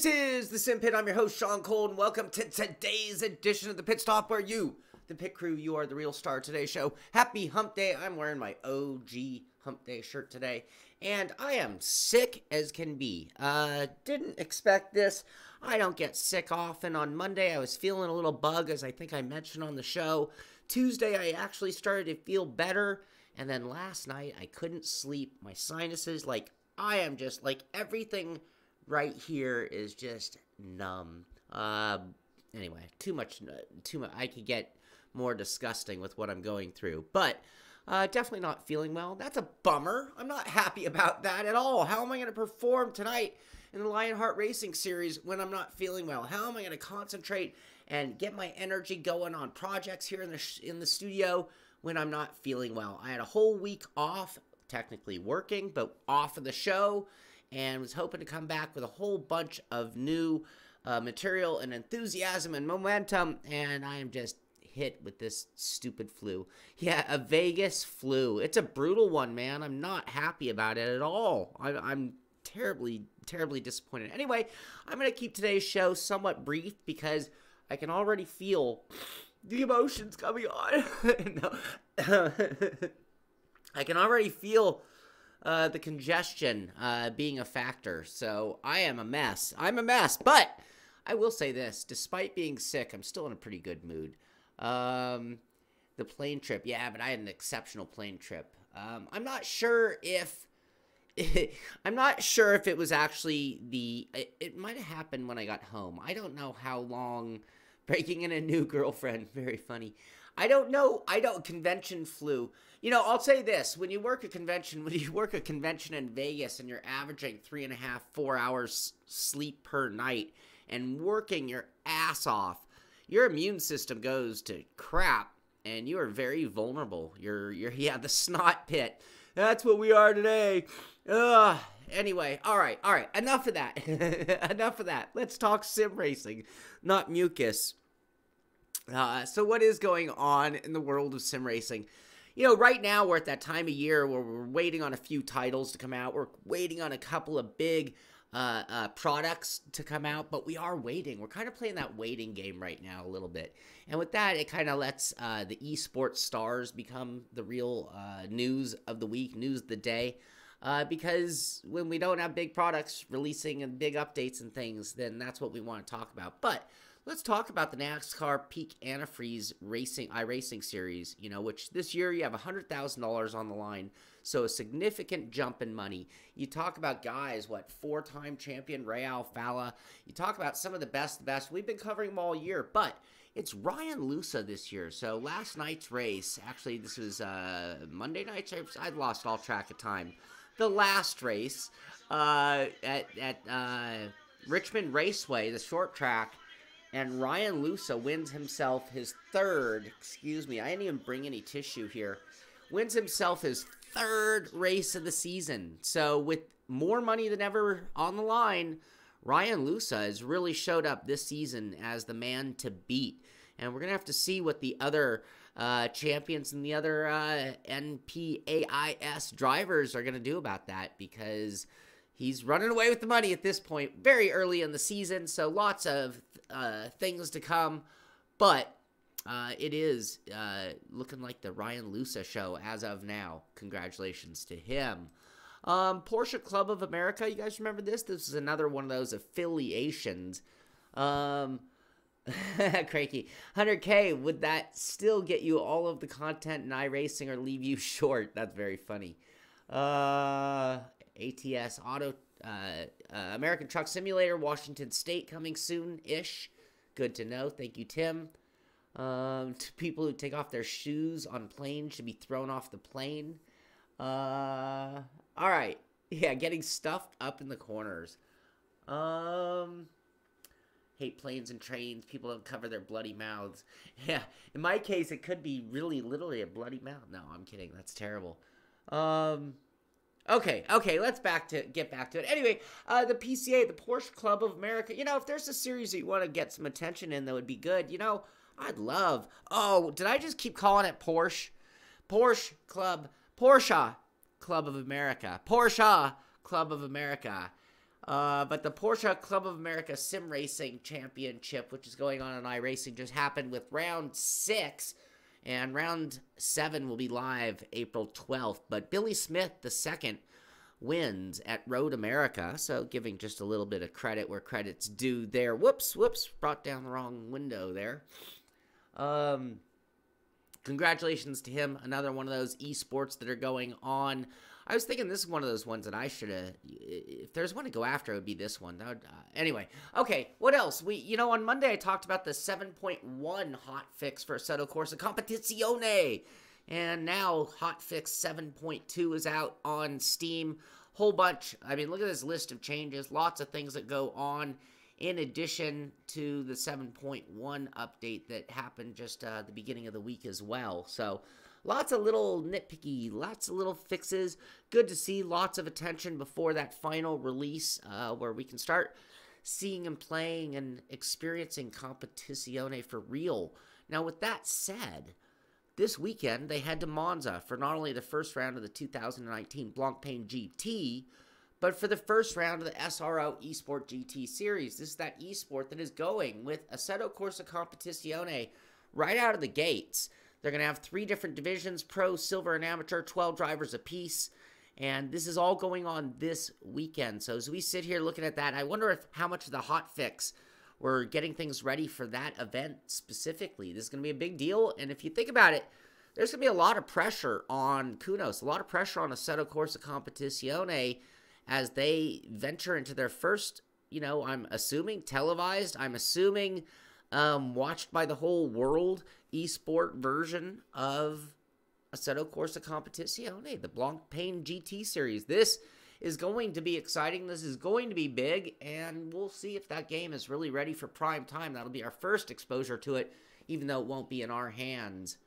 This is the Simpit. I'm your host, Shaun Cole, and welcome to today's edition of the Pit Stop, where you, the pit crew, you are the real star of today's show. Happy Hump Day. I'm wearing my OG Hump Day shirt today, and I am sick as can be. Didn't expect this. I don't get sick often. On Monday, I was feeling a little bug, as I think I mentioned on the show. Tuesday, I actually started to feel better, and then last night, I couldn't sleep. My sinuses, I am just, everything right here is just numb. Anyway, too much. I could get more disgusting with what I'm going through, but definitely not feeling well. That's a bummer. I'm not happy about that at all. How am I going to perform tonight in the Lionheart Racing Series when I'm not feeling well? How am I going to concentrate and get my energy going on projects here in the studio when I'm not feeling well? I had a whole week off, technically working, but off of the show, and was hoping to come back with a whole bunch of new material and enthusiasm and momentum, and I am just hit with this stupid flu. Yeah, a Vegas flu. It's a brutal one, man. I'm not happy about it at all. I'm terribly, terribly disappointed. Anyway, I'm going to keep today's show somewhat brief because I can already feel the emotions coming on. No. I can already feel the congestion being a factor, so I am a mess. I'm a mess, but I will say this. Despite being sick, I'm still in a pretty good mood. The plane trip, yeah, but I had an exceptional plane trip. I'm not sure if it was actually it might have happened when I got home. I don't know how long. Breaking in a new girlfriend, very funny. I don't know. Convention flu. You know, I'll say this. When you work a convention in Vegas and you're averaging 3.5, 4 hours sleep per night and working your ass off, your immune system goes to crap and you are very vulnerable. Yeah, the snot pit. That's what we are today. Anyway, all right. Enough of that. Enough of that. Let's talk sim racing, not mucus. So what is going on in the world of sim racing? You know, right now we're at that time of year where we're waiting on a few titles to come out. We're waiting on a couple of big products to come out, but we are waiting. We're kind of playing that waiting game right now a little bit. And with that, it kind of lets the eSports stars become the real news of the week, news of the day. Because when we don't have big products releasing and big updates and things, then that's what we want to talk about. But let's talk about the NASCAR Peak Antifreeze iRacing Series, you know, which this year you have $100,000 on the line, so a significant jump in money. You talk about guys, four-time champion Real Falla. You talk about some of the best. We've been covering them all year, but it's Ryan Lusa this year. So last night's race, actually this was Monday night. I'd lost all track of time. The last race at Richmond Raceway, the short track, and Ryan Lusa wins himself his third, excuse me, I didn't even bring any tissue here, wins himself his third race of the season. So with more money than ever on the line, Ryan Lusa has really showed up this season as the man to beat. And we're going to have to see what the other champions and the other ENPAIS drivers are going to do about that, because he's running away with the money at this point, very early in the season, so lots of things to come, but it is looking like the Ryan Lusa show as of now. Congratulations to him. Porsche Club of America, you guys remember this? This is another one of those affiliations. Cranky. 100K, would that still get you all of the content in iRacing or leave you short? That's very funny. ATS Auto, American Truck Simulator, Washington State coming soon-ish. Good to know. Thank you, Tim. To people who take off their shoes on planes should be thrown off the plane. All right. Yeah, getting stuffed up in the corners. Hate planes and trains. People don't cover their bloody mouths. Yeah, in my case, it could be really literally a bloody mouth. No, I'm kidding. That's terrible. Okay, let's get back to it. Anyway, the PCA, the Porsche Club of America. You know, if there's a series that you want to get some attention in that would be good, you know, I'd love. Oh, did I just keep calling it Porsche? Porsche Club of America. Porsche Club of America. But the Porsche Club of America Sim Racing Championship, which is going on iRacing, just happened with round 6. And round 7 will be live April 12th. But Billy Smith, the second, wins at Road America. So giving just a little bit of credit where credit's due there. Whoops, brought down the wrong window there. Congratulations to him. Another one of those esports that are going on. I was thinking this is one of those ones that I should have, if there's one to go after, it would be this one. That would, anyway, okay, what else? On Monday I talked about the 7.1 hotfix for Assetto Corsa Competizione. And now hotfix 7.2 is out on Steam. Whole bunch. I mean, look at this list of changes. Lots of things that go on in addition to the 7.1 update that happened just the beginning of the week as well. So lots of little nitpicky, lots of little fixes. Good to see lots of attention before that final release where we can start seeing and playing and experiencing Competizione for real. Now, with that said, this weekend they head to Monza for not only the first round of the 2019 Blancpain GT, but for the first round of the SRO eSport GT Series. This is that eSport that is going with Assetto Corsa Competizione right out of the gates. They're going to have 3 different divisions, Pro, Silver, and Amateur, 12 drivers apiece. And this is all going on this weekend. So as we sit here looking at that, I wonder how much of the hotfix we're getting things ready for that event specifically. This is going to be a big deal. And if you think about it, there's going to be a lot of pressure on Kunos, a lot of pressure on Assetto Corsa Competizione as they venture into their first, I'm assuming televised, I'm assuming watched by the whole world eSport version of Assetto Corsa Competizione, the Blancpain GT Series. This is going to be exciting. This is going to be big, and we'll see if that game is really ready for prime time. That'll be our first exposure to it, even though it won't be in our hands.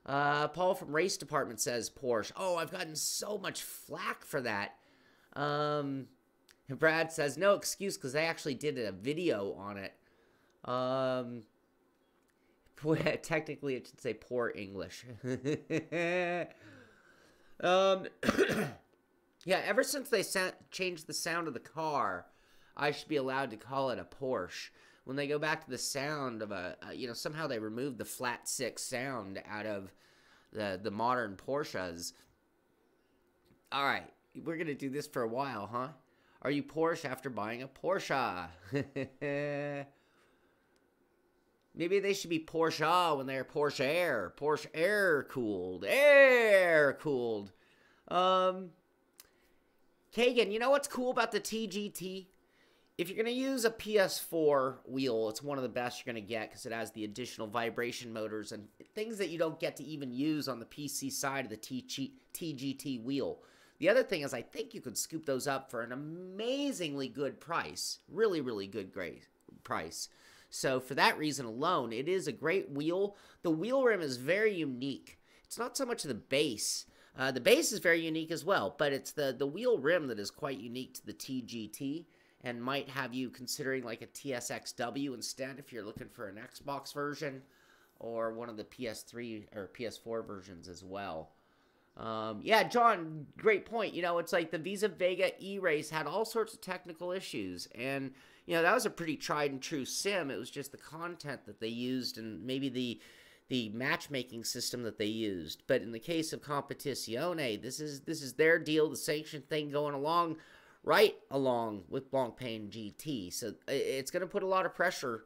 Paul from Race Department says Porsche. Oh, I've gotten so much flack for that. And Brad says, no excuse, because they actually did a video on it. Technically, it should say poor English. Yeah, ever since they changed the sound of the car, I should be allowed to call it a Porsche. When they go back to the sound of somehow they removed the flat 6 sound out of the modern Porsches. All right. We're going to do this for a while, huh? Are you Porsche after buying a Porsche? Maybe they should be Porsche when they're Porsche Air. Porsche Air cooled. Air cooled. Kagan, you know what's cool about the TGT? If you're going to use a PS4 wheel, it's one of the best you're going to get because it has the additional vibration motors and things that you don't get to even use on the PC side of the TGT wheel. The other thing is I think you could scoop those up for an amazingly good price. Really, really good price. So for that reason alone, it is a great wheel. The wheel rim is very unique. It's not so much the base. The base is very unique as well, but it's the wheel rim that is quite unique to the TGT and might have you considering like a TSXW instead if you're looking for an Xbox version or one of the PS3 or PS4 versions as well. Yeah, John, great point. It's like the Visa Vega E-Race had all sorts of technical issues, and, that was a pretty tried and true sim. It was just the content that they used and maybe the matchmaking system that they used. But in the case of Competizione, this is their deal, the sanction thing going along right along with Blancpain GT. So it's going to put a lot of pressure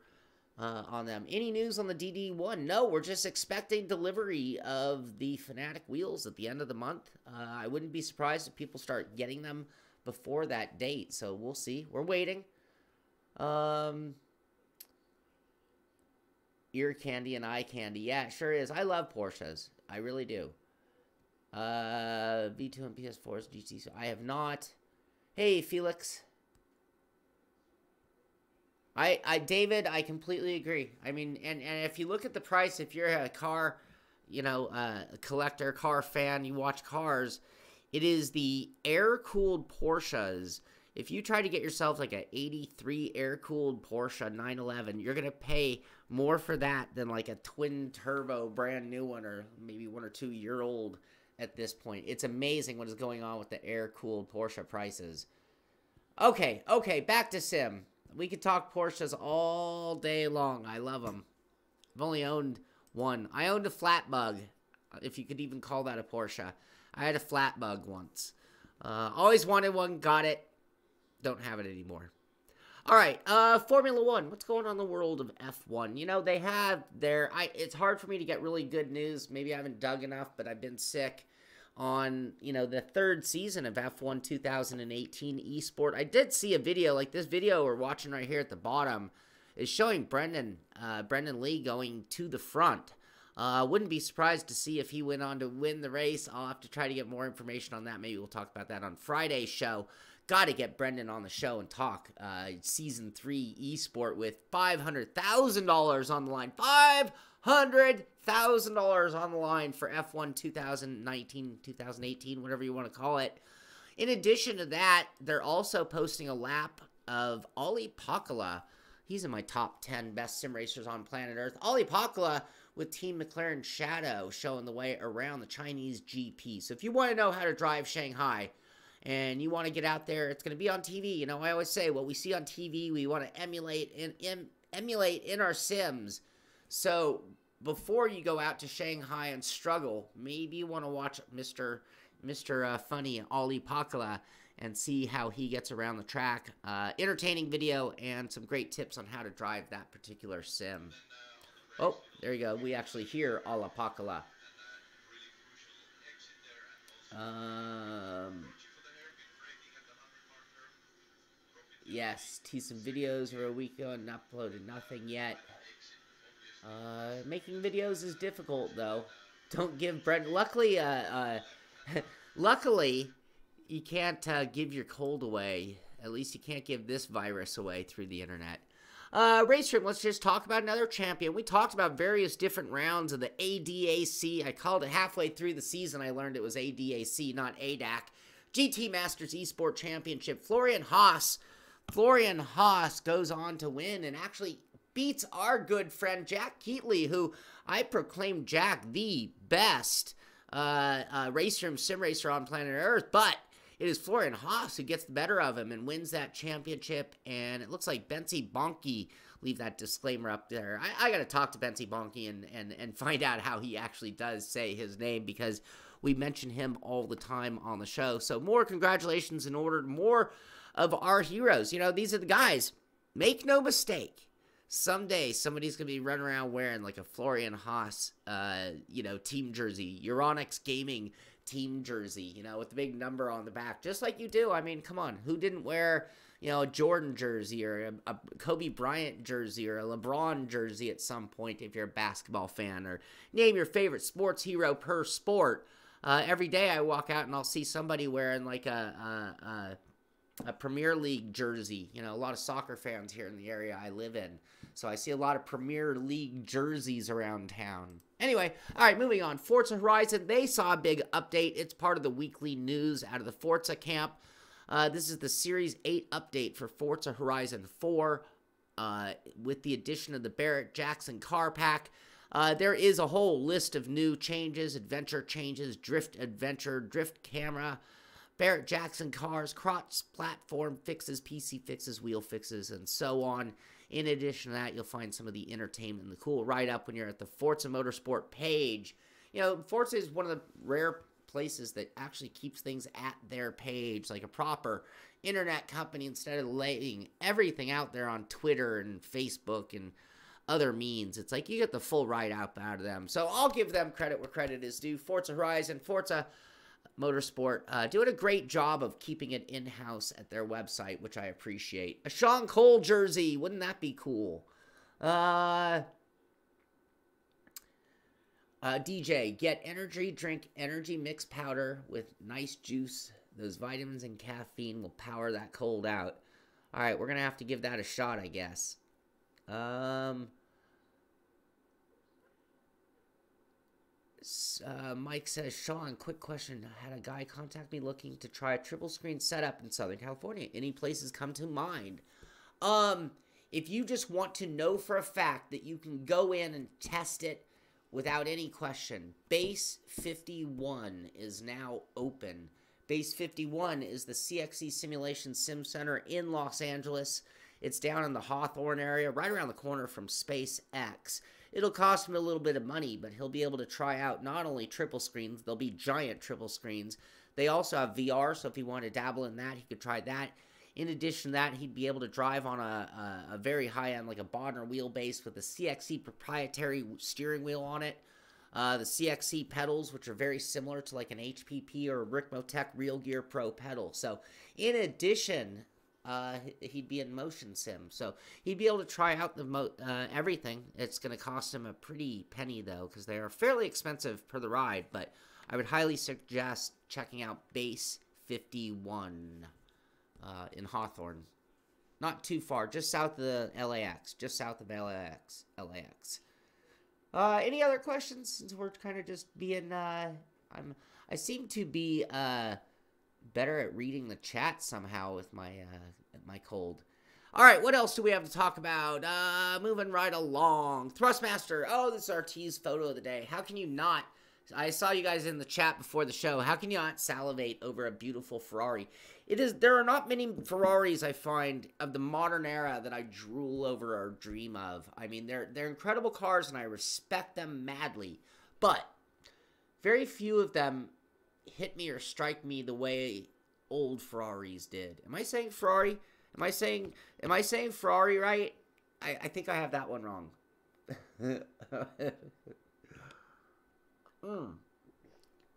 on them. Any news on the DD1? No, we're just expecting delivery of the Fanatic wheels at the end of the month. I wouldn't be surprised if people start getting them before that date. So we'll see. We're waiting. Ear candy and eye candy. Yeah, it sure is. I love Porsches. I really do. V2 and PS4's GT. So I have not. Hey, Felix. David, I completely agree. I mean, and if you look at the price, if you're a car, a collector, car fan, you watch cars, it is the air-cooled Porsches. If you try to get yourself like an 83 air-cooled Porsche 911, you're going to pay more for that than like a twin-turbo brand new one or maybe 1 or 2 year old at this point. It's amazing what is going on with the air-cooled Porsche prices. Okay, back to sim. We could talk Porsches all day long. I love them. I've only owned one. I owned a flat bug, if you could even call that a Porsche. I had a flat bug once. Always wanted one, got it. Don't have it anymore. All right, Formula One. What's going on in the world of F1? You know, they have their... it's hard for me to get really good news. Maybe I haven't dug enough, but I've been sick on, you know, the third season of F1 2018 eSport. I did see a video, like this video we're watching right here at the bottom, is showing Brendan Lee going to the front. Wouldn't be surprised to see if he went on to win the race. I'll have to try to get more information on that. Maybe we'll talk about that on Friday's show. Got to get Brendan on the show and talk Season 3 eSport with $500,000 on the line. $500,000 on the line for F1 2019, 2018, whatever you want to call it. In addition to that, they're also posting a lap of Olli Pakala. He's in my top 10 best sim racers on planet Earth. Olli Pakala with Team McLaren Shadow showing the way around the Chinese GP. So if you want to know how to drive Shanghai and you want to get out there, it's going to be on TV. You know, I always say what we see on TV, we want to emulate in our sims. So before you go out to Shanghai and struggle, maybe you want to watch Mr. Funny Olli Pakala and see how he gets around the track. Entertaining video and some great tips on how to drive that particular sim. Oh, there you go. We actually hear Olli Pakala. Yes, some videos are a week ago and uploaded nothing yet. Making videos is difficult, though. Don't give Brent... Luckily, luckily, you can't give your cold away. At least you can't give this virus away through the internet. Raceroom, let's just talk about another champion. We talked about various different rounds of the ADAC. I called it halfway through the season. I learned it was ADAC, not ADAC. GT Masters eSport Championship. Florian Haas goes on to win and actually beats our good friend Jack Keatley, who I proclaimed Jack the best Raceroom sim racer on planet Earth, but it is Florian Haas who gets the better of him and wins that championship, and it looks like Benzi Bonke, leave that disclaimer up there. I got to talk to Benzi Bonke and find out how he actually does say his name, because we mention him all the time on the show. So more congratulations in order, more of our heroes. You know, these are the guys. Make no mistake. Someday, somebody's going to be running around wearing like a Florian Haas, you know, team jersey, Euronics Gaming team jersey, you know, with the big number on the back, just like you do. I mean, come on, who didn't wear, you know, a Jordan jersey or a Kobe Bryant jersey or a LeBron jersey at some point if you're a basketball fan, or name your favorite sports hero per sport. Every day I walk out and I'll see somebody wearing like a Premier League jersey. You know, a lot of soccer fans here in the area I live in, so I see a lot of Premier League jerseys around town. Anyway, all right, moving on. Forza Horizon, they saw a big update. It's part of the weekly news out of the Forza camp. This is the Series 8 update for Forza Horizon 4 with the addition of the Barrett-Jackson car pack. There is a whole list of new changes, adventure changes, drift adventure, drift camera, Barrett-Jackson cars, cross-platform fixes, PC fixes, wheel fixes, and so on. In addition to that, you'll find some of the entertainment and the cool write-up when you're at the Forza Motorsport page. You know, Forza is one of the rare places that actually keeps things at their page, like a proper internet company, instead of laying everything out there on Twitter and Facebook and other means. It's like you get the full write-up out of them. So I'll give them credit where credit is due. Forza Horizon, Forza Motorsport, doing a great job of keeping it in-house at their website, which I appreciate. A Shaun Cole jersey, wouldn't that be cool? DJ, get energy drink, energy mix powder with nice juice. Those vitamins and caffeine will power that cold out. All right, we're going to have to give that a shot, I guess. Mike says, Shaun, quick question. I had a guy contact me looking to try a triple screen setup in Southern California. Any places come to mind? If you just want to know for a fact that you can go in and test it without any question, Base 51 is now open. Base 51 is the CXC Simulation Sim Center in Los Angeles. It's down in the Hawthorne area, right around the corner from SpaceX. It'll cost him a little bit of money, but he'll be able to try out not only triple screens, they'll be giant triple screens. They also have VR, so if he wanted to dabble in that, he could try that. In addition to that, he'd be able to drive on a very high-end, like a Bodner wheelbase with a CXC proprietary steering wheel on it. The CXC pedals, which are very similar to like an HPP or a Ricmotech Real Gear Pro pedal. So, in addition, he'd be in motion sim. So, he'd be able to try out the everything. It's going to cost him a pretty penny, though, because they are fairly expensive per the ride. But I would highly suggest checking out Base 51 in Hawthorne. Not too far, just south of the LAX. Just south of LAX. Any other questions? Since we're kind of just being, I seem to be better at reading the chat somehow with my my cold. All right, what else do we have to talk about? Moving right along. Thrustmaster. Oh, this is our tease photo of the day. How can you not? I saw you guys in the chat before the show. How can you not salivate over a beautiful Ferrari? There are not many Ferraris I find of the modern era that I drool over or dream of. I mean, they're incredible cars and I respect them madly. But very few of them hit me or strike me the way old Ferraris did. Am I saying Ferrari? Am I saying Ferrari right? I think I have that one wrong.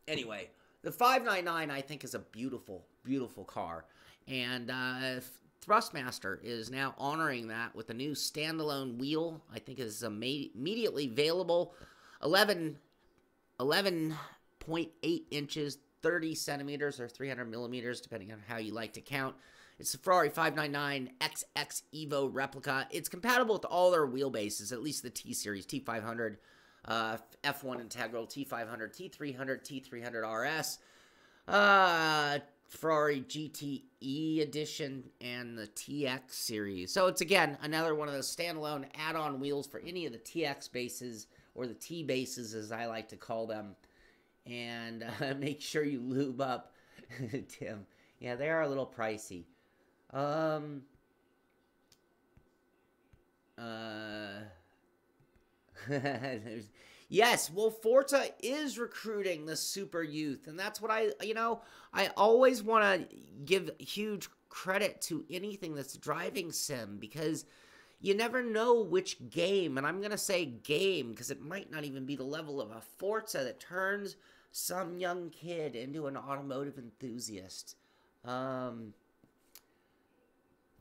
Anyway, the 599 I think is a beautiful, beautiful car. And Thrustmaster is now honoring that with a new standalone wheel. I think is immediately available. 11.8 inches, 30 centimeters or 300 millimeters, depending on how you like to count. It's the Ferrari 599 XX Evo replica. It's compatible with all their wheelbases, at least the T-Series, T500, F1 Integral, T500, T300, T300 RS, Ferrari GTE edition, and the TX series. So it's, again, another one of those standalone add-on wheels for any of the TX bases, or the T bases as I like to call them. And make sure you lube up, Tim. Yeah, they are a little pricey. Yes, well, Forza is recruiting the super youth, and that's what I always want to give huge credit to anything that's driving sim, because you never know which game, and I'm going to say game, because it might not even be the level of a Forza that turns some young kid into an automotive enthusiast. One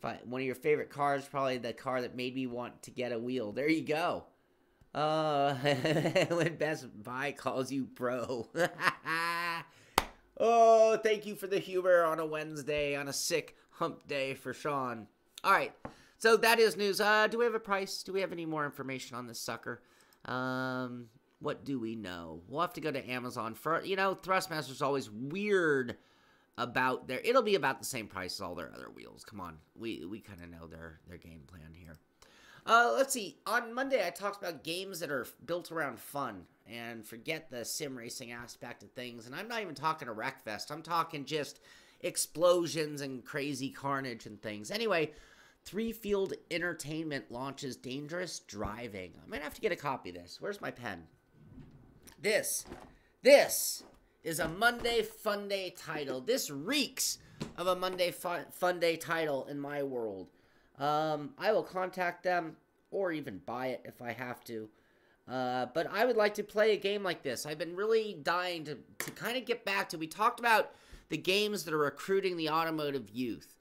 of your favorite cars, probably the car that made me want to get a wheel. There you go. When Best Buy calls you bro. Oh, thank you for the humor on a Wednesday, on a sick hump day for Shaun. All right, so that is news. Do we have a price? Do we have any more information on this sucker? What do we know? We'll have to go to Amazon. For Thrustmaster's always weird about it'll be about the same price as all their other wheels. Come on, we kind of know their game plan here. Let's see. On Monday, I talked about games that are built around fun and forget the sim racing aspect of things. And I'm not even talking a Wreckfest. I'm talking just explosions and crazy carnage and things. Anyway, 3Field Entertainment launches Dangerous Driving. I might have to get a copy of this. Where's my pen? This is a Monday Fun Day title. This reeks of a Monday Fun Day title in my world. I will contact them or even buy it if I have to. But I would like to play a game like this. I've been really dying to kind of get back to, we talked about the games that are recruiting the automotive youth.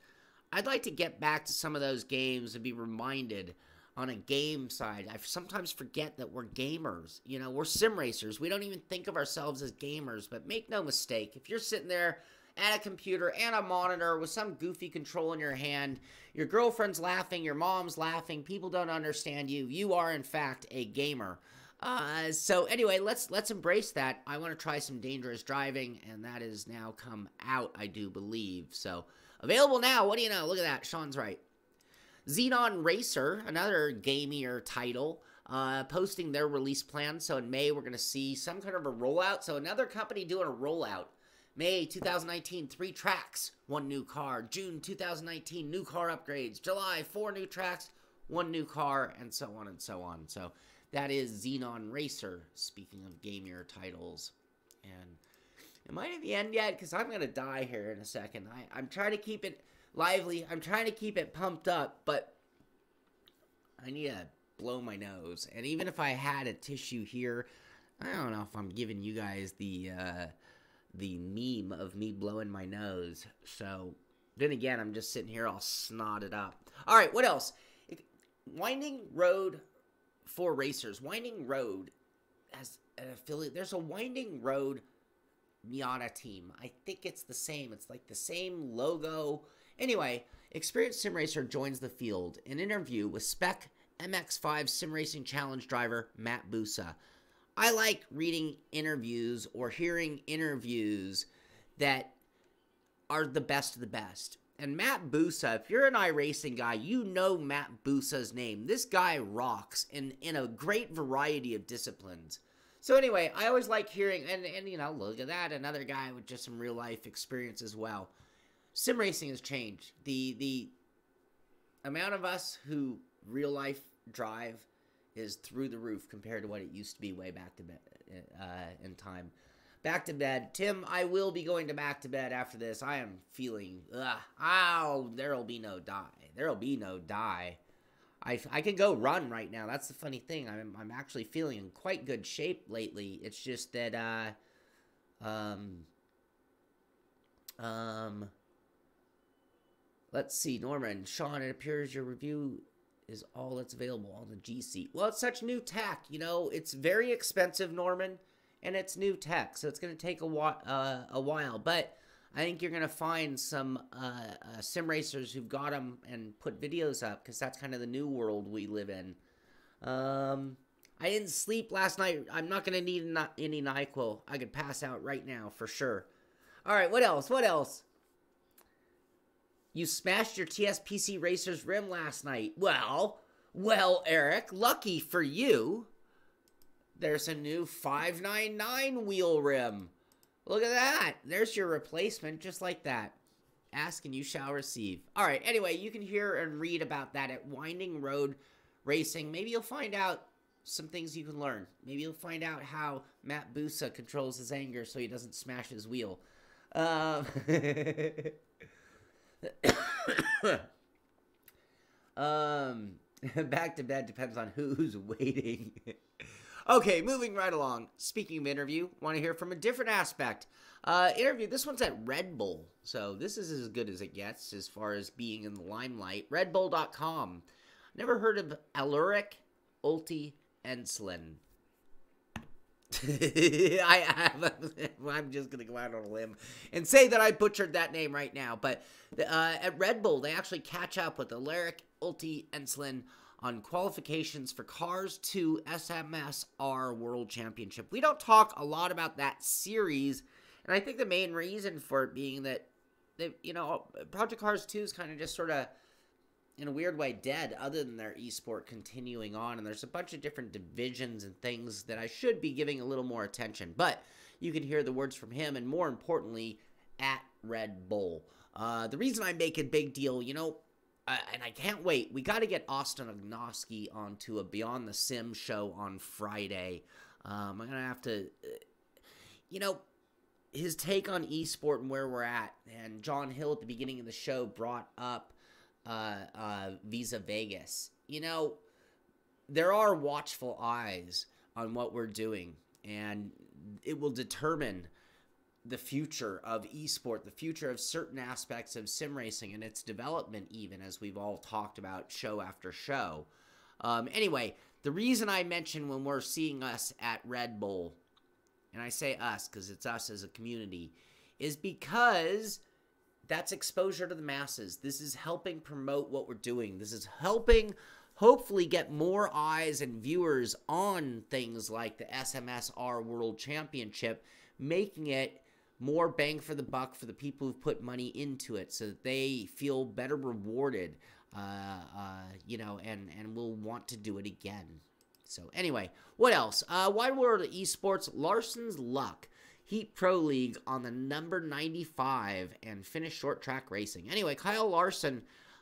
I'd like to get back to some of those games and be reminded on a game side. I sometimes forget that we're gamers. We're sim racers. We don't even think of ourselves as gamers, but make no mistake. If you're sitting there at a computer and a monitor with some goofy control in your hand, your girlfriend's laughing, your mom's laughing, people don't understand you. You are, in fact, a gamer. So anyway, let's embrace that. I want to try some Dangerous Driving, and that has now come out, I do believe. So available now. What do you know? Look at that. Shaun's right. Xenon Racer, another gamier title, posting their release plan. So in May, we're going to see some kind of a rollout. So another company doing a rollout. May 2019, 3 tracks, 1 new car. June 2019, new car upgrades. July, 4 new tracks, 1 new car, and so on and so on. So that is Xenon Racer, speaking of Game Year titles. And am I at the end yet? Because I'm going to die here in a second. I'm trying to keep it lively. I'm trying to keep it pumped up, but I need to blow my nose. And even if I had a tissue here, I don't know if I'm giving you guys the meme of me blowing my nose. So then again, I'm just sitting here all snotted up. All right, what else? Winding Road for Racers. Winding Road has an affiliate. There's a Winding Road Miata team. I think it's the same. It's like the same logo. Anyway, experienced sim racer joins the field. An interview with Spec MX5 Sim Racing Challenge driver Matt Busa. I like reading interviews or hearing interviews that are the best of the best. And Matt Busa, if you're an iRacing guy, you know Matt Busa's name. This guy rocks in a great variety of disciplines. So anyway, I always like hearing, and you know, look at that, another guy with just some real life experience as well. Sim racing has changed. The amount of us who real life drive is through the roof compared to what it used to be way back to bed in time. Back to bed. Tim, I will be going to back to bed after this. I am feeling, there'll be no die. There'll be no die. I can go run right now. That's the funny thing. I'm actually feeling in quite good shape lately. It's just that, let's see, Norman. Shaun, it appears your review is all that's available on the GC. Well, it's such new tech, you know. It's very expensive, Norman, and it's new tech, so it's going to take a while. But I think you're going to find some sim racers who've got them and put videos up, because that's kind of the new world we live in. I didn't sleep last night. I'm not going to need any NyQuil. I could pass out right now for sure. All right, what else? What else? You smashed your TSPC Racers rim last night. Well, Eric, lucky for you, there's a new 599 wheel rim. Look at that. There's your replacement, just like that. Ask and you shall receive. All right, anyway, you can hear and read about that at Winding Road Racing. Maybe you'll find out some things you can learn. Maybe you'll find out how Matt Busa controls his anger so he doesn't smash his wheel. Back to bed depends on who's waiting. Okay, moving right along. Speaking of interview, want to hear from a different aspect. Interview, this one's at Red Bull. So this is as good as it gets as far as being in the limelight. Redbull.com. Never heard of Aluric Ulti Enslin. I'm just going to go out on a limb and say that I butchered that name right now. But at Red Bull, they actually catch up with Aluric Ulti Enslin on qualifications for Cars 2 SMSR World Championship. We don't talk a lot about that series, and I think the main reason for it being that, you know, Project Cars 2 is kind of just sort of, in a weird way, dead, other than their eSport continuing on. And there's a bunch of different divisions and things that I should be giving a little more attention. But you can hear the words from him, and more importantly, at Red Bull. The reason I make a big deal, you know, and I can't wait, we got to get Austin Ognoski onto a Beyond the Sim show on Friday. I'm going to have to, you know, his take on eSport and where we're at. And John Hill at the beginning of the show brought up Visa Vegas. You know, there are watchful eyes on what we're doing, and it will determine the future of eSport, the future of certain aspects of sim racing and its development, even, as we've all talked about show after show. Anyway, the reason I mention when we're seeing us at Red Bull, and I say us because it's us as a community, is because that's exposure to the masses. This is helping promote what we're doing. This is helping hopefully get more eyes and viewers on things like the SMSR World Championship, making it more bang for the buck for the people who've put money into it so that they feel better rewarded, you know, and will want to do it again. So anyway, what else? Wide World of Esports, Larson's Luck. Heat Pro League on the number 95 and finish short track racing. Anyway, Kyle Larson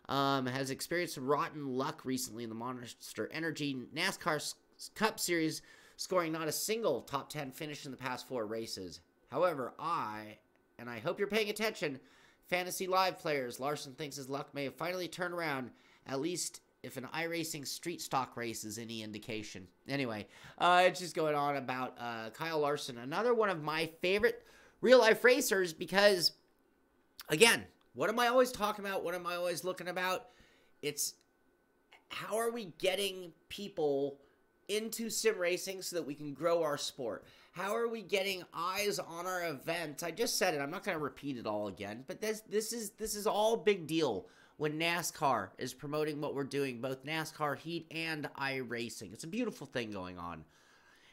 has experienced some rotten luck recently in the Monster Energy NASCAR Cup Series, scoring not a single top 10 finish in the past 4 races. However, I hope you're paying attention, Fantasy Live players, Larson thinks his luck may have finally turned around, at least if an iRacing street stock race is any indication. Anyway, it's just going on about Kyle Larson, another one of my favorite real-life racers, because, again, what am I always talking about? What am I always looking about? It's how are we getting people into sim racing so that we can grow our sport? How are we getting eyes on our events? I just said it. I'm not going to repeat it all again, but this is all big deal when NASCAR is promoting what we're doing, both NASCAR Heat and iRacing. It's a beautiful thing going on.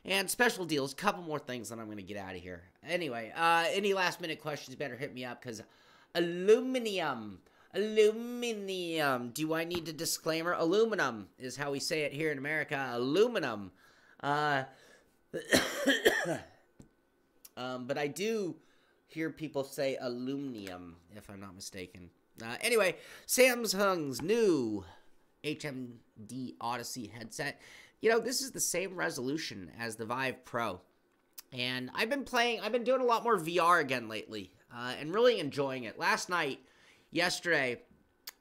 And special deals, a couple more things, then I'm going to get out of here. Anyway, any last minute questions, better hit me up, because aluminum. Do I need a disclaimer? Aluminum is how we say it here in America. Aluminum. But I do hear people say aluminum, if I'm not mistaken. Anyway, Samsung's new HMD Odyssey headset. You know, this is the same resolution as the Vive Pro. And I've been doing a lot more VR again lately, and really enjoying it. Yesterday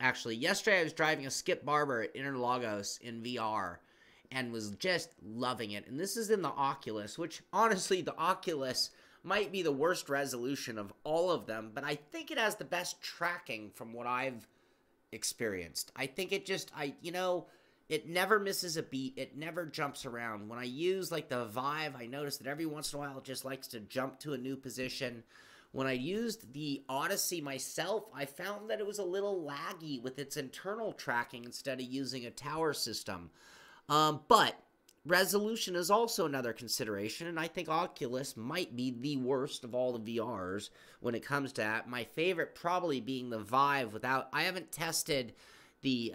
I was driving a Skip Barber at Interlagos in VR and was just loving it. And this is in the Oculus, which honestly, the Oculus might be the worst resolution of all of them, but I think it has the best tracking from what I've experienced. I think it just, it never misses a beat. It never jumps around. When I use like the Vive, I notice that every once in a while it just likes to jump to a new position. When I used the Odyssey myself, I found that it was a little laggy with its internal tracking instead of using a tower system. But resolution is also another consideration, and I think Oculus might be the worst of all the VRs when it comes to that. My favorite probably being the Vive I haven't tested the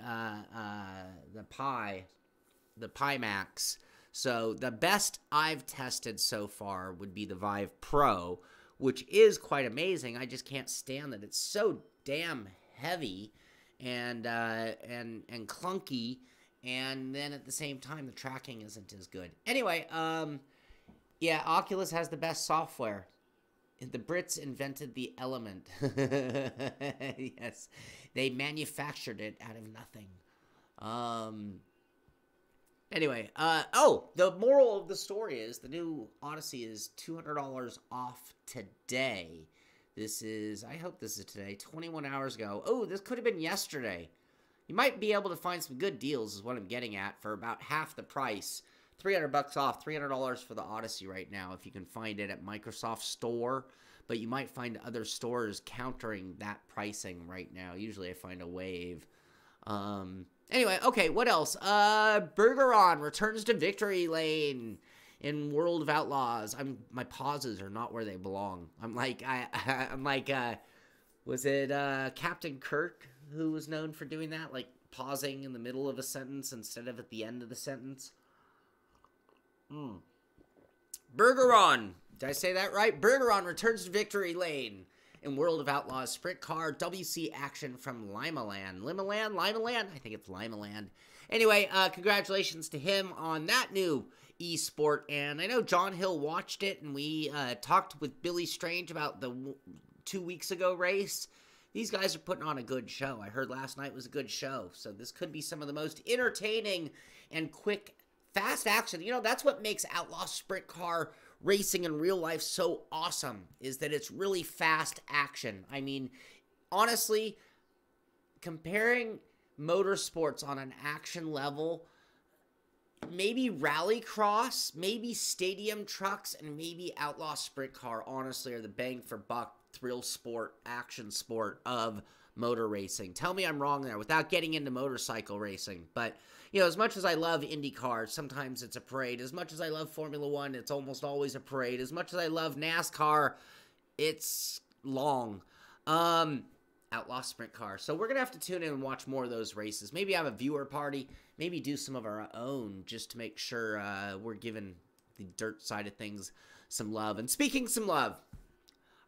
Pimax. So the best I've tested so far would be the Vive Pro, which is quite amazing. I just can't stand that it's so damn heavy and clunky, and then at the same time the tracking isn't as good. Anyway, yeah, Oculus has the best software. The Brits invented the Element. Yes, they manufactured it out of nothing. Anyway, the moral of the story is the new Odyssey is $200 off today. I hope this is today, 21 hours ago. Oh, this could have been yesterday. You might be able to find some good deals is what I'm getting at for about half the price. $300 off, $300 for the Odyssey right now if you can find it at Microsoft Store. But you might find other stores countering that pricing right now. Usually I find a wave. Anyway, okay, what else? Bergeron returns to victory lane in World of Outlaws. My pauses are not where they belong. I'm like, was it Captain Kirk who was known for doing that? Like pausing in the middle of a sentence instead of at the end of the sentence? Bergeron, did I say that right? Bergeron returns to victory lane in World of Outlaws sprint car WC action from Limaland. Limaland? I think it's Limaland. Anyway, congratulations to him on that new eSport. And I know John Hill watched it, and we talked with Billy Strange about the 2 weeks ago race. These guys are putting on a good show. I heard last night was a good show. So this could be some of the most entertaining and quick, fast action. You know, that's what makes Outlaw sprint car racing in real life so awesome, is that it's really fast action. I mean, honestly, comparing motorsports on an action level, maybe rallycross, maybe stadium trucks, and maybe Outlaw sprint car, honestly, are the bang for buck thrill sport, action sport of motor racing. Tell me I'm wrong there without getting into motorcycle racing. But, you know, as much as I love IndyCar, sometimes it's a parade. As much as I love Formula One, it's almost always a parade. As much as I love NASCAR, it's long. Outlaw sprint car. So we're going to have to tune in and watch more of those races. Maybe have a viewer party. Maybe do some of our own just to make sure we're giving the dirt side of things some love. And speaking some love,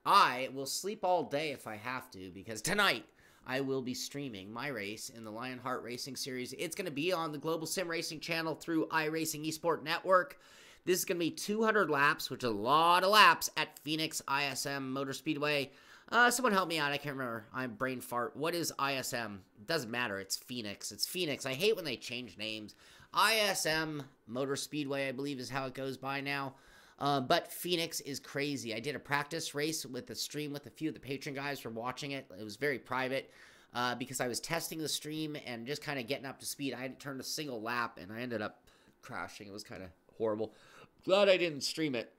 I will sleep all day if I have to, because tonight I will be streaming my race in the Lionheart Racing Series. It's going to be on the Global Sim Racing channel through iRacing eSport Network. This is going to be 200 laps, which is a lot of laps, at Phoenix ISM Motor Speedway. Someone help me out. I can't remember. I'm brain fart. What is ISM? It doesn't matter. It's Phoenix. It's Phoenix. I hate when they change names. ISM Motor Speedway, I believe, is how it goes by now. But Phoenix is crazy. I did a practice race with a stream with a few of the patron guys for watching it. It was very private because I was testing the stream and just kind of getting up to speed. I hadn't turned a single lap, and I ended up crashing. It was kind of horrible. Glad I didn't stream it.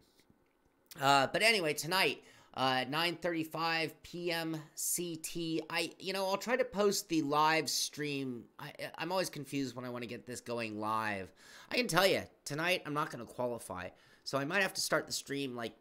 But anyway, tonight, 9:35 p.m. CT. I'll try to post the live stream. I'm always confused when I want to get this going live. I can tell you, tonight I'm not going to qualify. So I might have to start the stream like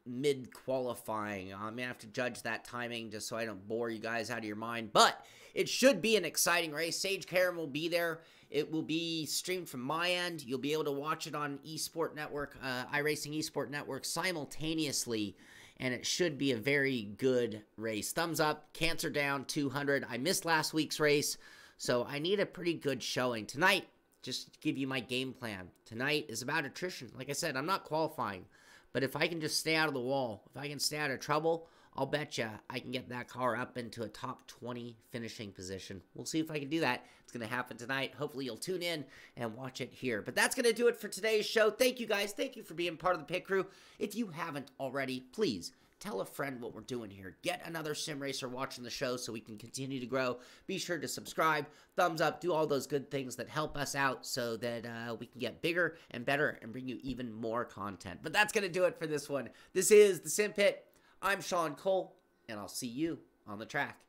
mid-qualifying. I may have to judge that timing just so I don't bore you guys out of your mind. But it should be an exciting race. Sage Karen will be there. It will be streamed from my end. You'll be able to watch it on eSport Network, iRacing eSport Network simultaneously. And it should be a very good race. Thumbs up, cancer down, 200. I missed last week's race, so I need a pretty good showing. Tonight, just to give you my game plan, tonight is about attrition. Like I said, I'm not qualifying, but if I can just stay out of the wall, if I can stay out of trouble, I'll bet you I can get that car up into a top 20 finishing position. We'll see if I can do that. It's going to happen tonight. Hopefully you'll tune in and watch it here. But that's going to do it for today's show. Thank you guys. Thank you for being part of the pit crew. If you haven't already, please tell a friend what we're doing here. Get another sim racer watching the show so we can continue to grow. Be sure to subscribe, thumbs up, do all those good things that help us out so that we can get bigger and better and bring you even more content. But that's going to do it for this one. This is the Simpit. I'm Shaun Cole, and I'll see you on the track.